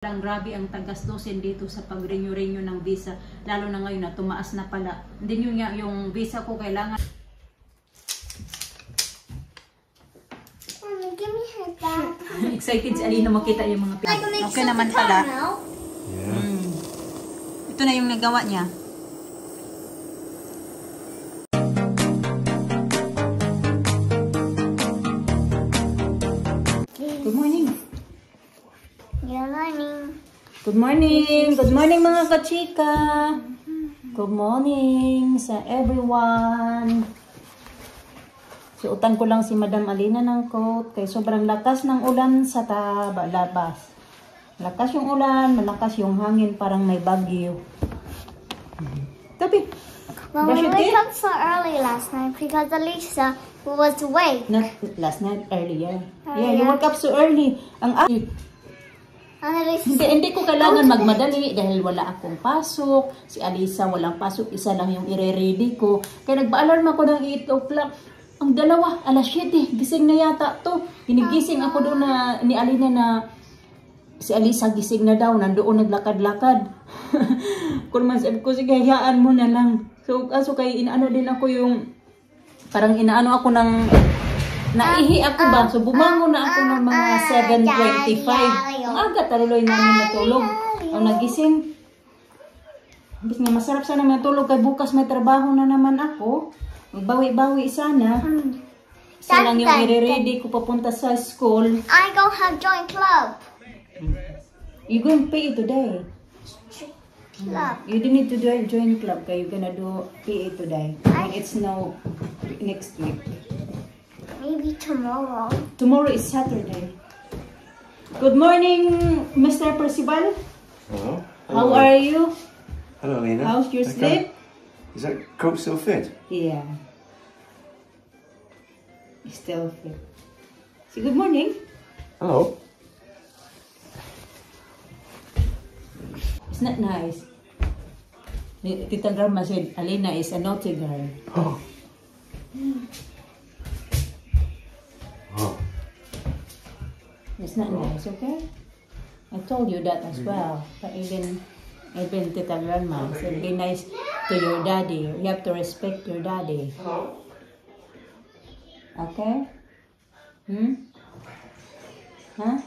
Lang grabe ang tagas-dosen dito sa pag-renew ng visa, lalo na ngayon na tumaas na pala. Hindi nyo nga yung visa ko kailangan. Give me her back. Excited si Alina makita yung mga pila. Okay naman pala. Yeah. Ito na yung nagawa niya. Good morning. Good morning. Good morning. Good morning mga kachika. Good morning sa everyone. Suotan ko lang si Madam Alina ng coat kay sobrang lakas ng ulan sa labas. Lakas yung ulan, malakas yung hangin, parang may bagyo. Tapi, Well, we wake up so early last night because Alicia was awake. Not last night, earlier. Yeah, you woke up so early. And Alicia Hindi ko kailangan magmadali dahil wala akong pasok. Si Alisa walang pasok, isa lang yung ire-ready ko. Kaya nagpa-alarm ako ng 8 o'clock. Ang dalawa, alas 7, gising na yata to. Hinigising ako doon na ni Alina na si Alisa gising na daw, nandoon naglakad-lakad. Kung man sabi ko, sige, hayaan mo na lang. So kay inaano din ako yung, parang inaano ako ng, naihi ako ba? So bumangon na ako ng mga 7:25. Ang aga taluloy namin natulog. Ang nagising. Bis nga masarap sana may tulog kay bukas may trabaho na naman ako. Magbawi-bawi sana. Isa lang yung i-ready ko papunta sa school. I go have joint club. You going to pay today? Club. You didn't need to join club kaya you're gonna do PA today. It's no next week. Maybe tomorrow. Tomorrow is Saturday. Good morning, Mr. Percival. Hello. How are you? Hello, Lena. How's your sleep? Is that coat still fit? Yeah. Still fit. Say good morning. Hello. It's not nice. Tita Grandma said Alina is a naughty girl. Oh. Oh. It's not nice, okay? I told you that as well. But even Tita Grandma said be nice to your daddy. You have to respect your daddy. Okay? Huh?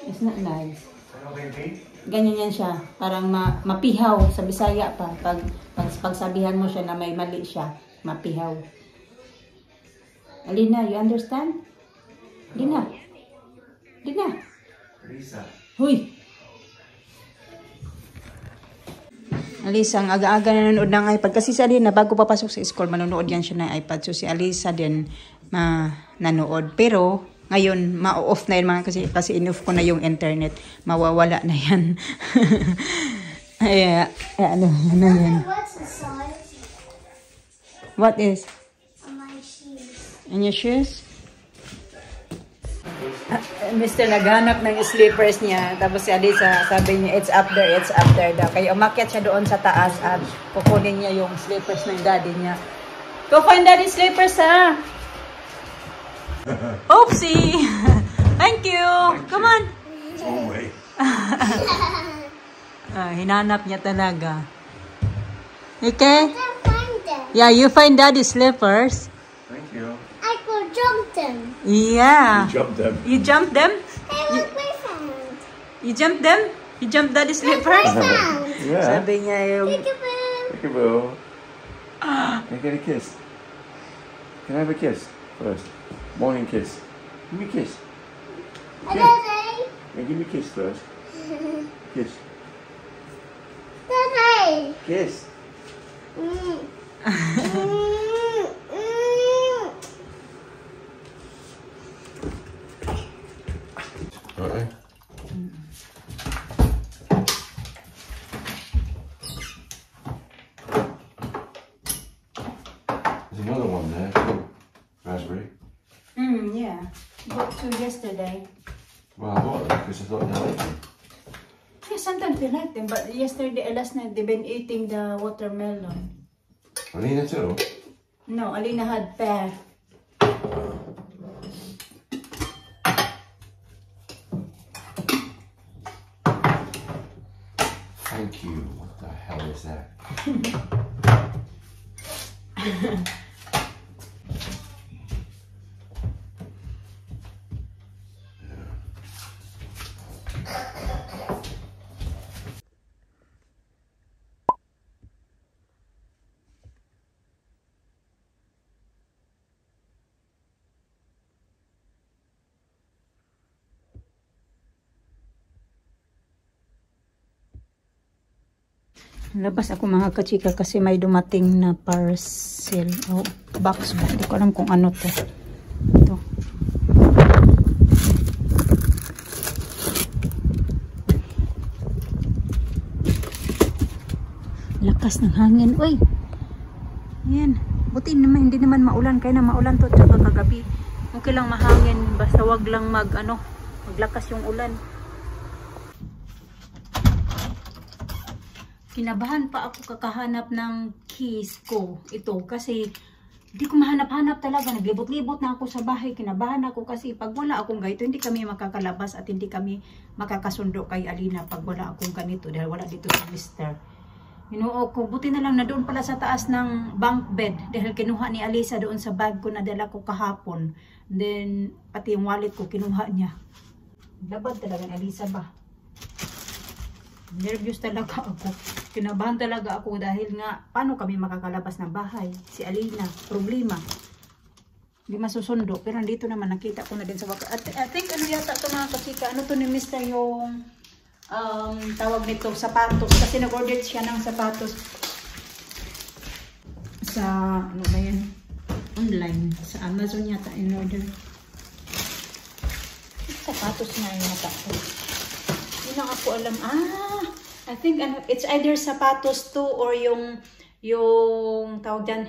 It's not nice. Hello, baby. Ganyan yan siya. Parang mapihaw sa Bisaya pa. Pag sabihan mo siya na may mali siya, mapihaw. Alina, you understand? Alina. Alina. Lisa. Huy. Alisa, ang aga-aga na nanonood ng iPad. Kasi si Alina, bago papasok sa school, manonood yan siya ng iPad. So si Alisa din nanood. Pero, ngayon, ma-off na yan mga kasi in-off ko na yung internet. Mawawala na yan. Ay, ano na yan. What's the size What is? on my shoes? In your shoes? Mr. naghanap ng slippers niya. Tapos si Alisa, sabi niya, it's up there daw. Kaya umakyat siya doon sa taas at kukunin niya yung slippers ng daddy niya. Go find daddy's slippers, ha? Oopsie! Thank you! Come on! Oh, wait. Hinanap niya talaga. Okay? I can't find them. Yeah, you find daddy's slippers. Thank you. I could jump them. Yeah. You jumped them. You jumped them? Hey, look my friend. You jumped them? You jumped daddy's slippers? Yeah. Sabi niya yung... Peekaboo. Peekaboo. Can I get a kiss? Can I have a kiss first? Morning kiss. Give me a kiss. Daddy. Yeah, give me a kiss first. Kiss. Daddy. Kiss. Mm. Okay. There's another one there too. Raspberry. Yeah. Bought two yesterday. Well, I bought them because I thought they liked them. Yeah, sometimes they like them, but last night, they've been eating the watermelon. Alina too? No, Alina had pear. Thank you. What the hell is that? Labas ako mga kachika kasi may dumating na parcel o box ba. Hindi ko alam kung ano to. Ito. Lakas ng hangin. Uy! Ayan. Buti naman, hindi naman maulan. Kaya na maulan to tsaka kagabi. Okay lang mahangin. Basta wag lang maglakas yung ulan. Kinabahan pa ako kakahanap ng keys ko. Ito kasi hindi ko mahanap-hanap talaga. Naglibot-libot na ako sa bahay. Kinabahan ako kasi pag wala akong ganito, hindi kami makakalabas at hindi kami makakasundo kay Alina pag wala akong ganito dahil wala dito si Mr. Inuo ko. Buti na lang na doon pala sa taas ng bunk bed dahil kinuha ni Alisa doon sa bag ko na dala ko kahapon. Then pati yung wallet ko kinuha niya. Labad talaga ni Alisa ba? Nervous talaga ako. Kinabahan talaga ako dahil nga paano kami makakalabas ng bahay? Si Alina, problema. Hindi masusundo. Pero dito naman nakita ko na din sa wakas. I think ano yata ito mga kasika. Ano to ni Mr. yung tawag nito, sapatos. Kasi nag-order siya ng sapatos sa ano ba yan? Online. Sa Amazon yata in-order. Sapatos nga yata. Hindi na ako alam. I think it's either sapatos to or yung tawag dyan,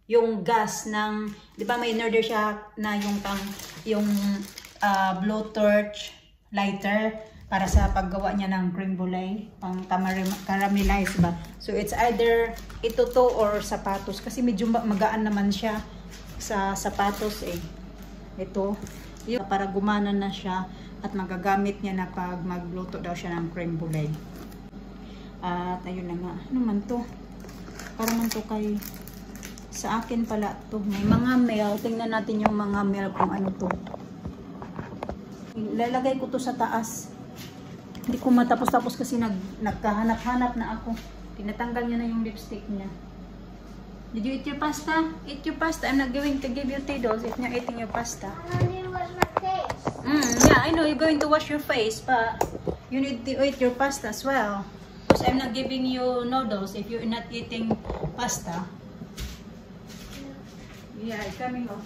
yung gas ng, di ba may in-order siya na yung blowtorch lighter para sa paggawa niya ng creme brulee, pang caramelize ba. So it's either ito to or sapatos kasi medyo magaan naman siya sa sapatos eh. Ito, yung para gumana na siya at magagamit niya na pag magluto daw siya ng creme brulee. At ayun na nga, ano man to? Para man to kay sa akin pala to. May mga mail, tingnan natin yung mga mail kung ano to. Lalagay ko to sa taas. Hindi ko matapos-tapos kasi nagkahanap-hanap na ako. Tinatanggal niya na yung lipstick niya. Did you eat your pasta? Eat your pasta. I'm not going to give you Tiddles if you're eating your pasta. I need to wash my face. Yeah, I know you're going to wash your face, but you need to eat your pasta as well. Because I'm not giving you noodles if you're not eating pasta. Yeah, it's coming off.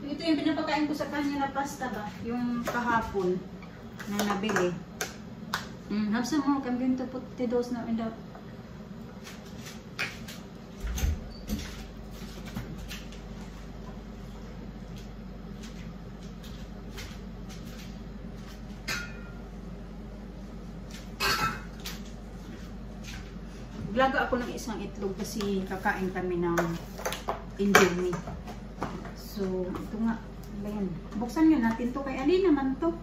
Ito yung pinapakain ko sa kanya na pasta ba? Yung kahapon na nabili. Have some more. I'm going to put Tiddles now in the... Glaga ako ng isang itlog kasi kakain kami ng Indomie. So, ito nga. Ayan. Buksan nyo natin to. Kay Ali naman to.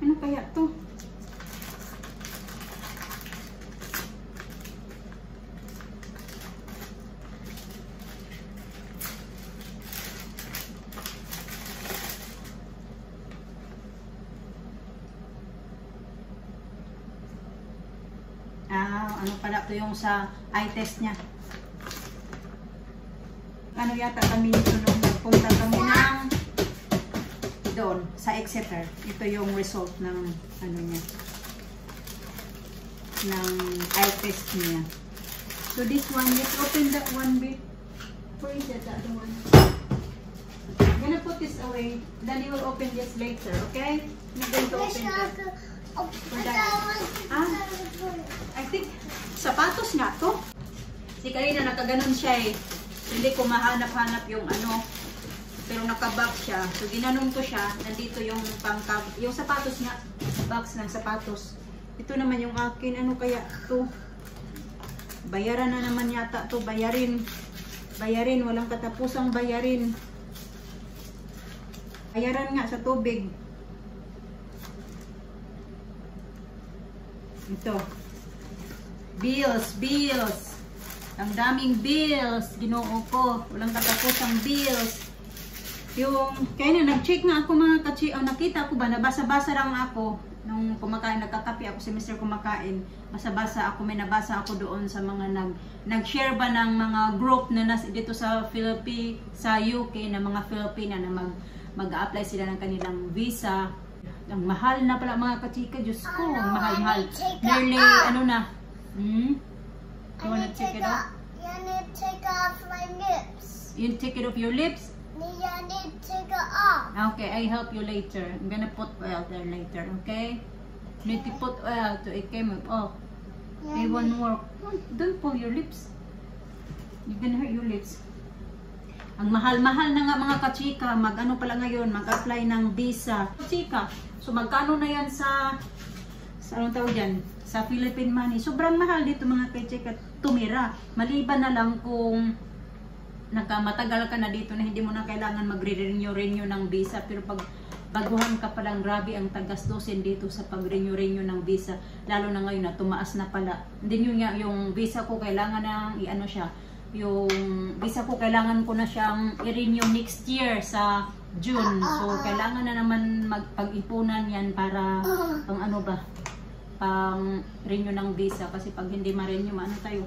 Ano kaya to? Ano pala ito yung sa eye test niya. Ano yata kami nito nung nagpunta kami ng doon sa Exeter. Ito yung result ng ano niya. Ng eye test niya. So this one, let's open that one bit. Where is that other one? I'm gonna put this away. Then you will open this later, okay? I'm going to open that. I think sapatos nga to. Si Karina nakaganon siya eh. Hindi ko mahanap-hanap yung ano. Pero nakabox siya. So ginanong ko siya. Nandito yung yung sapatos nga. Box ng sapatos. Ito naman yung akin. Ano kaya to? Bayaran na naman yata to. Bayarin. Bayarin. Walang katapusang bayarin. Bayaran nga sa tubig. Ito. Bills. Ang daming bills. Ginoo ko. Walang katapusang bills. Yung, kaya na, nag-check nga ako mga kachi. Nakita ko ba, nabasa-basa lang ako. Nung kumakain, nagkakape ako si Mr. kumakain. Basa-basa ako, may nabasa ako doon sa mga nag-share ba ng mga group na dito sa sa UK na mga Filipina na mag-a-apply sila ng kanilang visa. Ang mahal na pala mga kachika, Diyos ko, mahal-mahal. Nearly, ano na, You wanna take it off? You need to take off my lips. You take it off your lips? You need to take it off. Okay, I help you later. I'm gonna put oil there later, okay? Need to put oil to it came off. May one more. Don't pull your lips. You're gonna hurt your lips. Ang mahal-mahal na nga mga kachika. Mag-ano pala ngayon, mag-apply ng visa. Kachika, so magkano na yan sa anong tawag dyan? Sa Philippine money. Sobrang mahal dito mga kachika tumira. Maliban na lang kung matagal ka na dito na hindi mo na kailangan mag-renew ng visa. Pero pag baguhan ka palang, grabe ang tagastusin dito sa pag-renew ng visa. Lalo na ngayon na tumaas na pala. Hindi nyo nga yung visa ko kailangan na i-ano siya. Yung visa ko kailangan ko na siyang i-renew next year sa June. So kailangan na naman magpag-ipunan yan para pang ano ba? Pang renew ng visa kasi pag hindi ma-renew, ano tayo?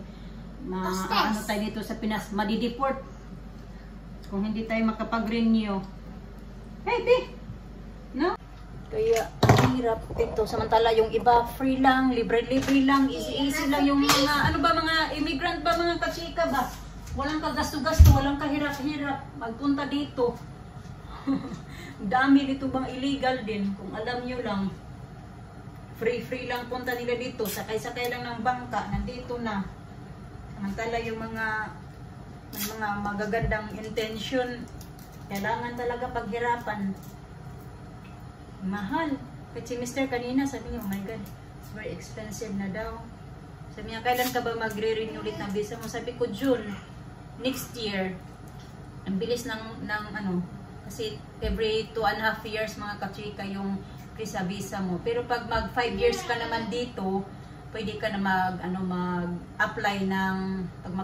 Ano tayo dito sa Pinas? Madi-deport. Kung hindi tayo makapag-renew. Hey, di! No? Kaya, hirap dito. Samantala, yung iba, free lang, libre-libre lang, easy-easy lang. Yung mga, ano ba, mga immigrant ba, mga kachika ba? Walang kagasto-gasto, walang kahirap-hirap. Magpunta dito. Dami dito bang illegal din, kung alam nyo lang. Free lang punta nila dito. Sakay-sakay lang ng bangka, nandito na. Samantala, yung mga magagandang intention, kailangan talaga paghirapan. Mahal. Kasi Mr. kanina sabi niya, oh my God, it's very expensive na daw. Sabi niya, kailan ka ba magre-renew ulit ng visa mo? Sabi ko, June, next year. Ang bilis ng ano, kasi every 2.5 years mga kachika yung visa mo. Pero pag mag 5 years ka naman dito, pwede ka na mag-apply ng, pag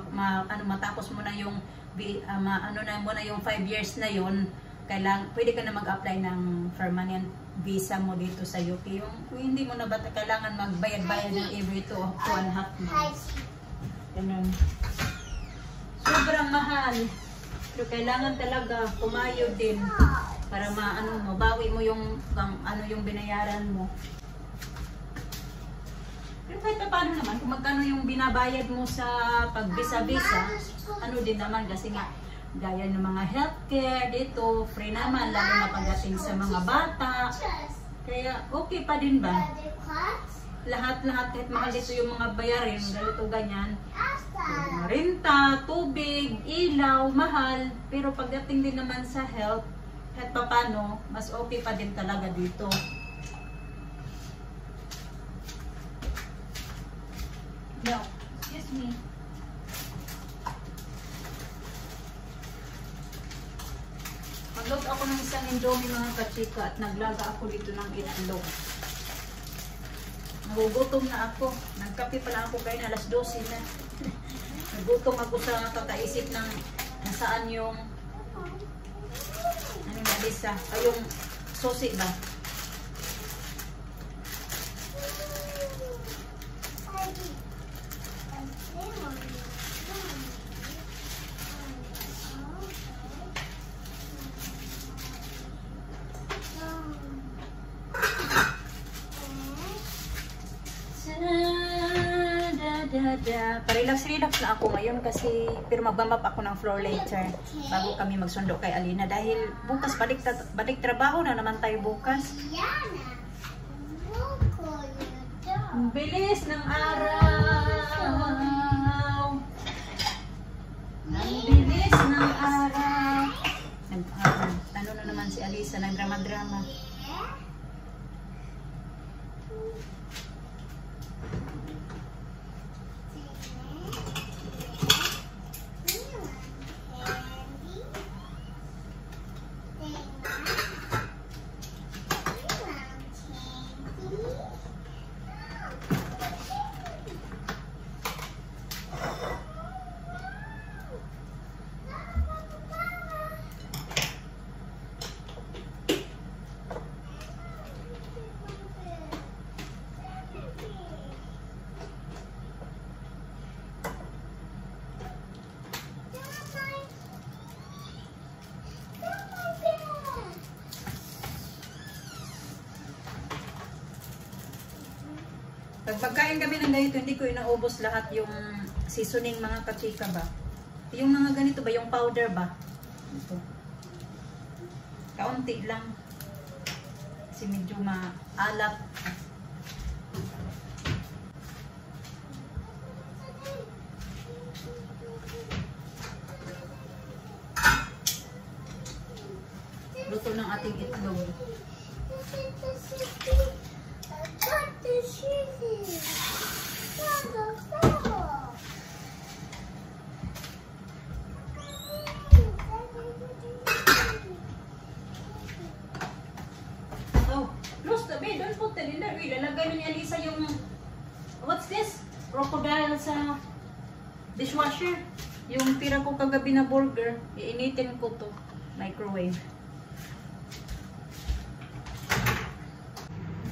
matapos mo na yung, yung 5 years na yun, pwede ka na mag-apply ng permanent visa mo dito sa UK. Yung hindi mo na ba kailangan magbayad-bayad ng every 2.5 months. Ganun. Sobrang mahal. Pero kailangan talaga kumayo din para mabawi mo yung yung binayaran mo. Pero kahit paano naman, kung magkano yung binabayad mo sa pag-visa-visa, ano din naman kasi nga, gaya ng mga healthcare dito, free naman, lalo na pagdating sa mga bata. Kaya okay pa din ba? Lahat-lahat, kahit mahal dito yung mga bayarin, ganito ganyan. Renta, tubig, ilaw, mahal. Pero pagdating din naman sa health, kahit paano, mas okay pa din talaga dito. No, excuse me. Magluto ako ng isang Indomie mga kachika at naglaga ako dito ng itlog. Nagugutom na ako. Nagkape pala ako kayo na alas 12 na. Nagutom ako sa kakaisip ng nasaan yung Lisa, yung susi ba? Parelax-relax na ako ngayon kasi pero magbamap ako ng floor later bago kami magsundo kay Alina dahil bukas balik trabaho na naman tayo bukas. Ang bilis ng araw. Ang bilis ng araw. Ano na naman si Alisa, nagdrama-drama. Pagkain kami ng ganito, hindi ko inaubos lahat yung seasoning mga kachika ba. Yung mga ganito ba, yung powder ba. Ito. Kaunti lang. Kasi medyo maalat. Luto ng ating itlog. Oh, close the bed. Don't put it in there. Ilalagay na ni Alisa yung, what's this? Crocodile sa dishwasher. Yung tira ko kagabi na burger, iinitin ko to. Microwave.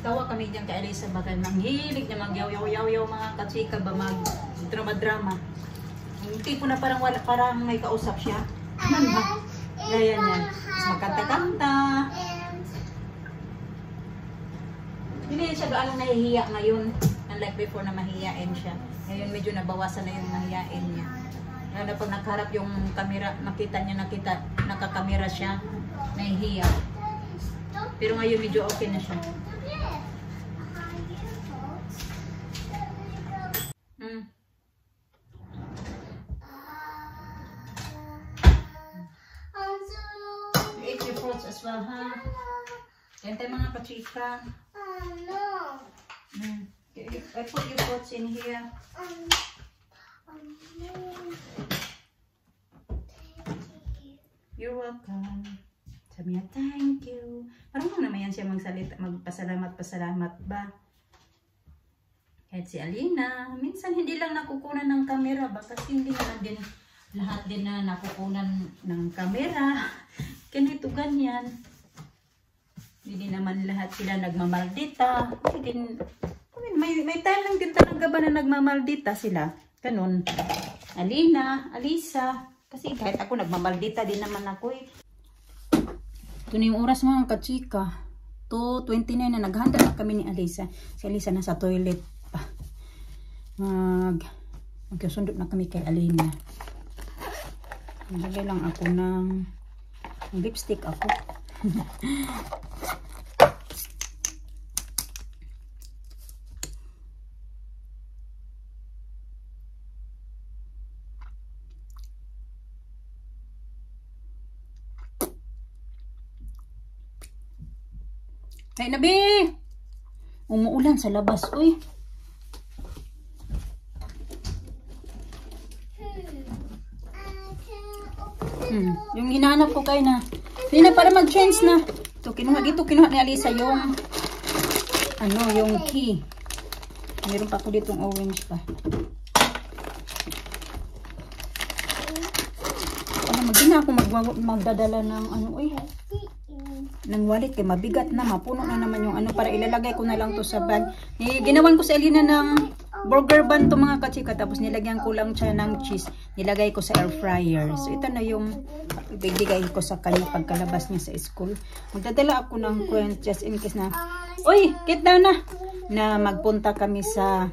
Tawa kami dyan kay Alisa bakit manghilig na magyaw-yaw-yaw mga kachika ba mag-drama-drama. Yung tipo na parang wala, parang may kausap siya. Ano ba? Ganyan yan. Magkanta-kanta. Hindi yan siya gaano nahihiya ngayon. Unlike before na mahihiyain siya. Ngayon medyo nabawasan na yung mahihiyain niya. Lalo na pag nakaharap yung camera, makita niya nakakamera siya, nahihiya. Pero ngayon medyo okay na siya. Eat your fruits as well, ha? Yan tayo mga kachika. No. I put your fruits in here. You're welcome. Sabi niya, thank you. Parang naman yan siya magsalita, magpasalamat ba? Kahit si Alina, minsan hindi lang nakukunan ng kamera ba? Kasi hindi naman din lahat din na nakukunan ng kamera. Ganito ganyan. Hindi naman lahat sila nagmamaldita. May time lang din talaga ba na nagmamaldita sila? Ganun. Alina, Alisa. Kasi kahit ako nagmamaldita din naman ako eh. Ito na yung oras mga kachika. 2:29 na naghanda na kami ni Alisa. Si Alisa nasa toilet pa. Magkasundot na kami kay Alina. Naglagay lang ako ng lipstick ako. Hey, Nabi! Umuulan sa labas, uy. Yung hinahanap ko kayo na. Hindi na para mag-change na. Ito, kinuha ni Alisa yung yung key. Meron pa ako ditong orange pa. Hindi na ako magdadala ng ng wallet kay mabigat na, mapuno na naman yung para ilalagay ko na lang to sa bag. Ginawan ko sa Alina ng burger bun to mga kachika, tapos nilagyan ko lang siya ng cheese. Nilagay ko sa air fryer. So ito na yung ibigay ko sa kanya pagkalabas niya sa school. Magdadala ako ng coin just in case na get down na magpunta kami sa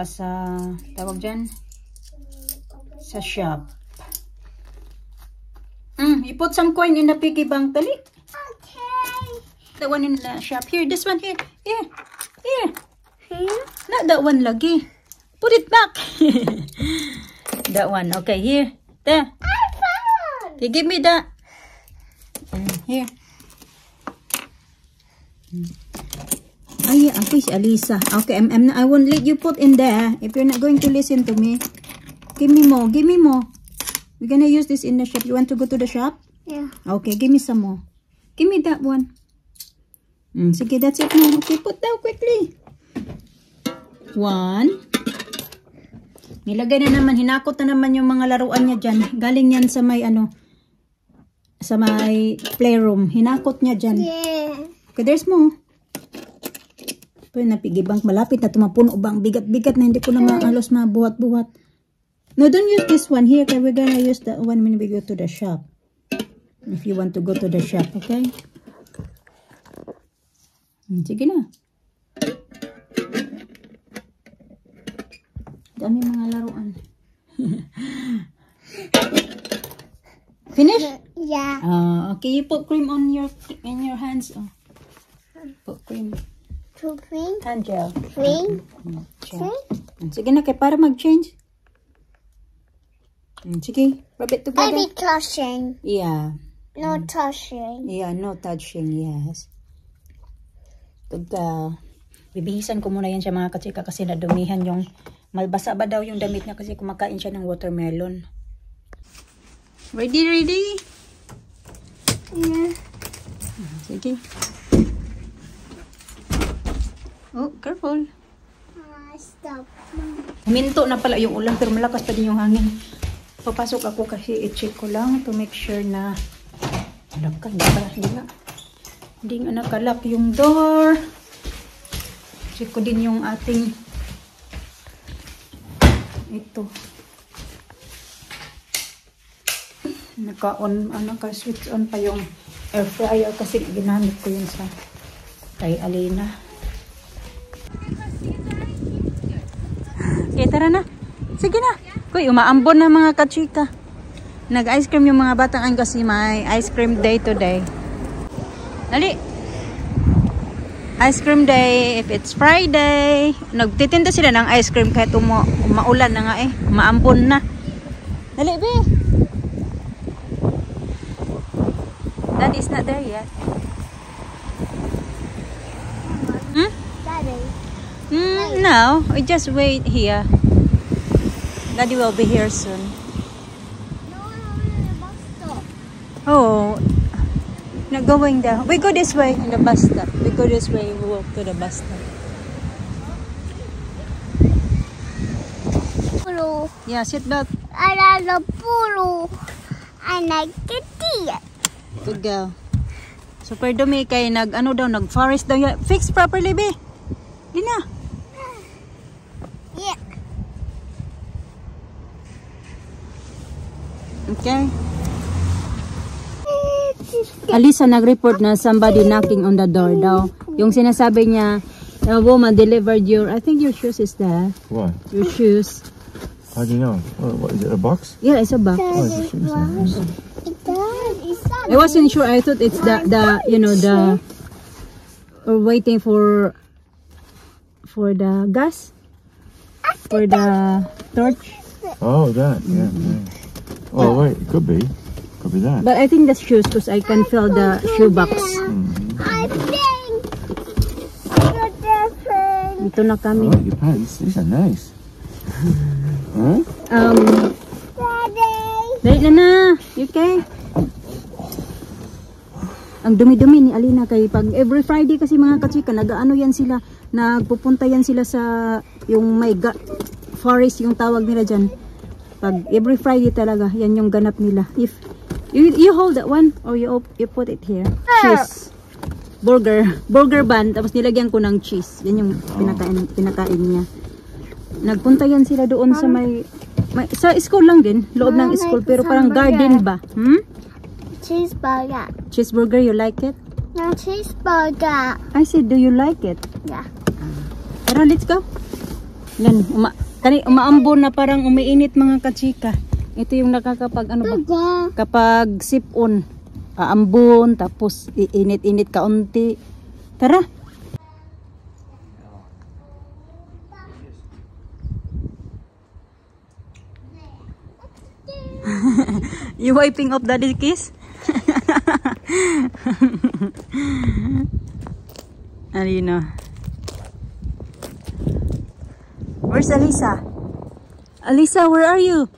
sa tawag dyan sa shop. You put some coin in the piggy bank, dali. Okay. The one in the shop. Here, this one here. Here. Here? Not that one lagi. Put it back. That one. Okay, here. There. I found. Okay, give me that. Here. Okay, si Alisa. Okay, I won't let you put in there if you're not going to listen to me. Give me more. Give me more. We're gonna use this in the shop. You want to go to the shop? Yeah. Okay, give me some more. Give me that one. Sige, that's it now. Okay, put down quickly. 1. Nilagay na naman, hinakot na naman yung mga laruan niya dyan. Galing yan sa may sa may playroom. Hinakot niya dyan. Yeah. Okay, there's more. Pero napigi bang malapit na tumapuno bang bigat-bigat na hindi ko na halos mabuhat-buhat. No, don't use this one here. Okay, we're gonna use that one when we go to the shop. If you want to go to the shop, okay? Sige na. Dami mga laruan. Finish? Yeah. Okay, you put cream on your hands. Oh. Put cream. Two green. Hand gel. Green. Change. Sige na, kay para mag-change. Sige, rub it together. Maybe touching. Yeah. No touching. Yeah, no touching, yes. Bibihisan ko muna yan siya mga kachika kasi nadumihan yung, malbasa ba daw yung damit niya kasi kumakain siya ng watermelon. Ready? Yeah. Sige. Oh, careful. Stop. Huminto na pala yung ulan pero malakas pa din yung hangin. Papasok ako kasi i-check ko lang to make sure na hindi nga nakalak yung door. Check ko din yung ating ito. Naka-switch on pa yung air fryer kasi ginamit ko yun sa kay Alina. Okay, tara na. Sige na. Kuy, umaambon na mga kachika. Nag-ice cream yung mga bataan kasi may ice cream day today. Dali. Ice cream day if it's Friday. Nagtitinda sila ng ice cream kahit umaulan na nga eh. Umaambon na. Dali, be. Daddy's not there yet. Daddy. No, we just wait here. Daddy will be here soon. No, the bus stop. Oh, not going there. We go this way in the bus stop. We go this way. We walk to the bus stop. Pulu. Yeah, seatbelt. I like the pulu. I like the tea. Good girl. Super dumi kay nag-forest daw. Fix properly, be. Di na. Yeah. Okay. Alisa nag-report na somebody knocking on the door daw. Yung sinasabi niya, a woman delivered I think your shoes is there. What? Your shoes. How do you know? What is it, a box? Yeah, it's a box. Oh, it's a shoes. I wasn't sure. I thought it's or waiting for the gas, for the torch. Oh, that. Yeah. Oh, wait. It could be. Could be that. But I think that's shoes because I can feel the shoe box. I think you're different. Ito na kami. Oh, your pants. These are nice. Huh? Daddy. Dali na. You okay? Ang dumi-dumi ni Alina kay pag every Friday kasi mga kachika nag-ano yan sila, nagpupunta yan sila sa yung may forest yung tawag nila dyan. Pag every Friday talaga yan yung ganap nila. If you hold that one or you put it here. Cheese. Burger bun tapos nilagyan ko ng cheese. Yan yung pinakain niya. Nagpunta yan sila doon sa may sa school lang din, loob ng school pero parang garden ba? Cheeseburger. Cheeseburger, you like it? No, cheeseburger. I said, do you like it? Yeah. Tara, let's go. Yan, umaambon na parang umiinit mga kachika. Ito yung nakakapag kapag sip-on. Aambon, tapos iinit-init kaunti. Tara. You wiping off daddy's kiss? Alina. Where's Alisa? Alisa, where are you?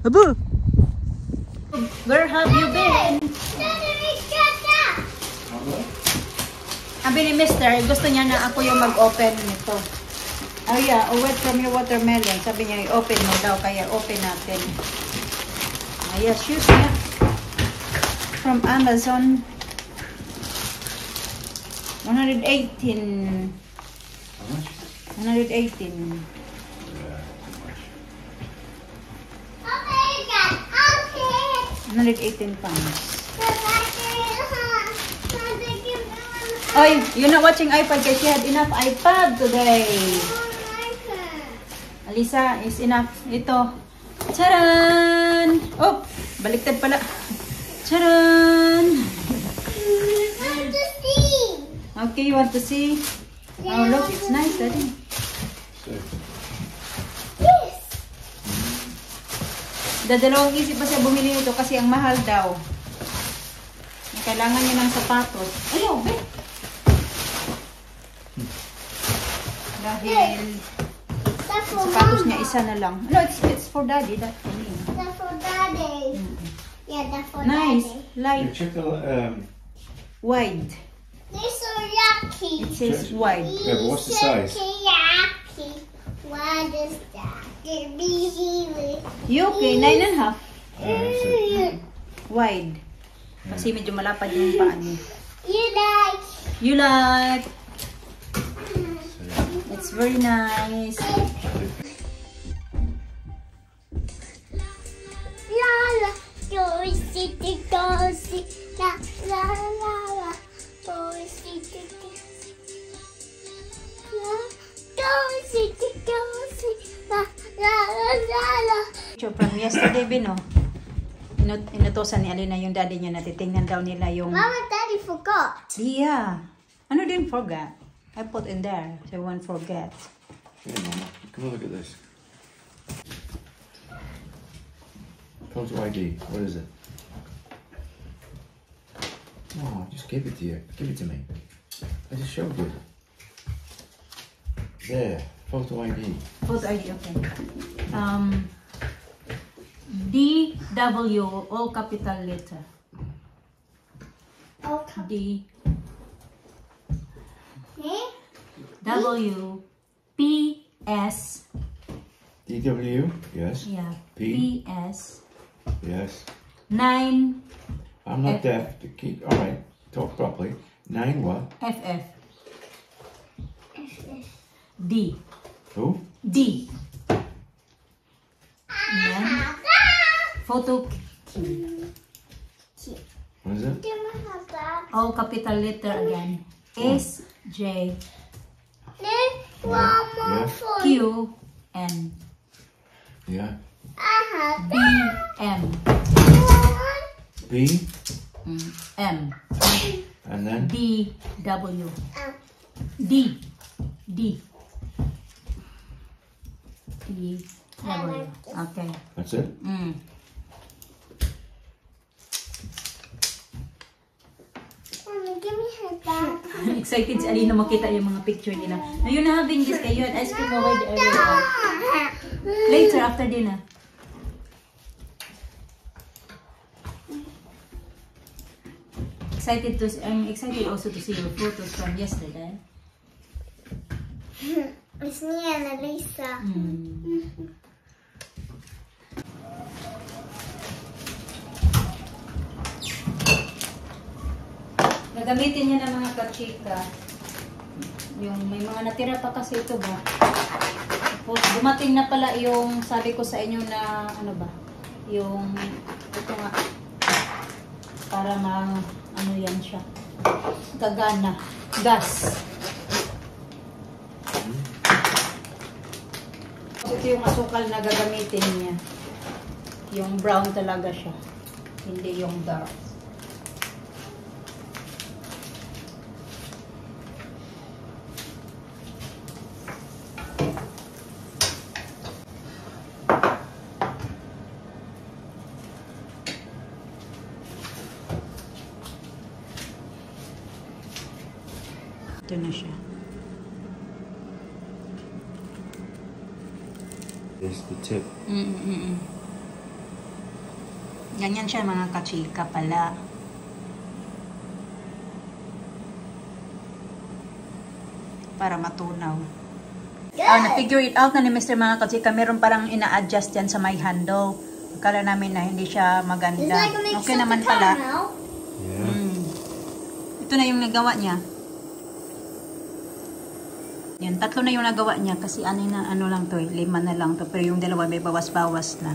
Abu! Where have you been? Sabi ni Mister, gusto niya na ako yung mag-open nito. Oh yeah, wet from your watermelon. Sabi niya, i-open mo daw, kaya open natin. Yes, shoes niya. From Amazon. 118. 118. 118 pounds. Oh, you're not watching iPad because she had enough iPad today. Alisa is enough. Ito. Charan! Oh, baliktad pala. Charan! Okay, you want to see? Oh, look, it's nice, Daddy. Yes. Dadalawang isip pa siya bumili nito kasi ang mahal daw. Kailangan niya ng sapatos. Ayaw, eh. Dahil That's for sapatos Mama. niya isa na lang. No, it's for Daddy, that's for me. That's for Daddy. Yeah, that's for Nice, Daddy. light, Check the wide. These are yucky. It says wide. Yeah, but what's the size? Yucky. What is that? Okay, 9.5. so Wide. Kasi medyo malapad yung paa niya. You like? You like? It's very nice. La la, go see the go see. La la la la, go see the go see. La, go see the go see. La la la la la. So from yesterday, Bino, inutosan ni Alina yung daddy niya na titingnan daw nila yung... Mama, Daddy forgot. Yeah. Ano din forgot? I put in there so I won't forget. yeah, Mama, come on, look at this. Photo ID. What is it? Oh, I just gave it to you. Give it to me. I just showed you. There, photo ID. Photo ID, okay. DW, all capital letter. Okay. D, W, P, S. DW. Yes. Yeah. P. P, S. Yes. 9, I'm not F. deaf. To keep. All right. Talk properly. 9 what? FF. D. Who? D. And then, photo key. What is it? Can I have that? All capital letter again. S, J, Then one more Yeah. phone. Q, N, Yeah. I have B, M. one. B. M, And then D, W, Uh, D, D, D, W. Okay. that's it. Mommy, give me her back. Excited si Alina makita yung mga picture nila. Now you're not having this kayo and ice cream over the area. Later, after dinner. I'm excited also to see your photos from yesterday. It's me and Elisa. Gagamitin niya ng mga kachika. Yung may mga natira pa kasi ito ba. Tapos dumating na pala yung sabi ko sa inyo na ano ba. Yung ito nga. Para ano yan siya. Gagana. Gas. Ito yung asukal na gagamitin niya. Yung brown talaga siya. Hindi yung dark. Ito na siya. There's the tip. Ganyan siya mga kachika pala. Para matunaw. Na-figure it out na ni Mr. mga kachika. Meron parang ina-adjust yan sa may handle. Akala namin na hindi siya maganda. Okay naman pala. Yeah. Ito na yung nagawa niya. Yan, 3 na yung nagawa niya kasi ano lang to, 5 na lang to. Pero yung 2 may bawas-bawas na.